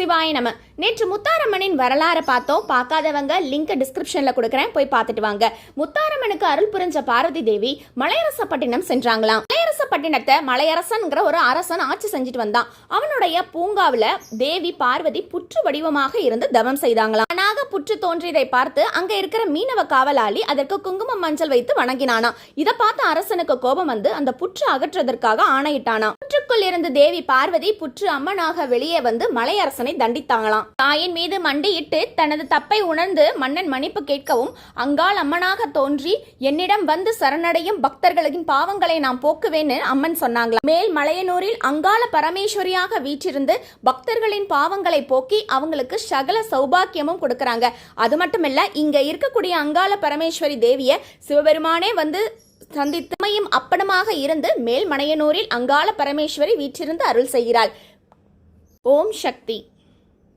சிவாய நம. நேற்று முத்தாரம்மனின் வரலாறு பார்த்தோம். பார்க்காதவங்க லிங்க் டிஸ்கிரிப்ஷன்ல கொடுக்குறேன், போய் பார்த்துட்டு வாங்க. முத்தாரம்மனுக்கு அருள் புரிஞ்ச பார்வதி தேவி மலையரசப்பட்டினம் சென்றாங்களாம். மலையரசப்பட்டினத்தை மலையரசன்கிற ஒரு அரசன் ஆட்சி செஞ்சுட்டு வந்தான். அவனுடைய பூங்காவில் தேவி பார்வதி புற்று வடிவமாக இருந்து தவம் செய்தாங்களாம். புற்று தோன்றியதை பார்த்து அங்க இருக்கிற மீனவ காவலாளி அதற்கு குங்குமம் மஞ்சள் வைத்து வணங்கினானா. இதை பார்த்து அரசனுக்கு கோபம் வந்து அந்த புற்று அகற்றுவதற்காக ஆணையிட்டானா. புற்றுக்குள் இருந்து தேவி பார்வதி புற்று அம்மனாக வெளியே வந்து மலையரசனை தண்டித்தாங்களாம். தாயின் மீது மண்டியிட்டு தனது தப்பை உணர்ந்து மன்னன் மன்னிப்பு கேட்கவும் அங்காள் அம்மனாக தோன்றி என்னிடம் வந்து சரணடையும் பக்தர்களின் பாவங்களை நான் போக்குவேன்னு அம்மன் சொன்னாங்களாம். மேல் மலையனூரில் அங்காள பரமேஸ்வரியாக வீற்றிருந்து பக்தர்களின் பாவங்களை போக்கி அவங்களுக்கு சகல சௌபாக்கியமும் கொடுக்கறாங்க. அது மட்டும் இல்ல, இங்க இருக்கக்கூடிய அங்காள பரமேஸ்வரி தேவிய சிவபெருமானே வந்து சந்தித்தமையும் அப்படமாக இருந்து மேல் மலையனூரில் அங்காள பரமேஸ்வரி வீற்றிருந்து அருள் செய்கிறாள். ஓம் சக்தி.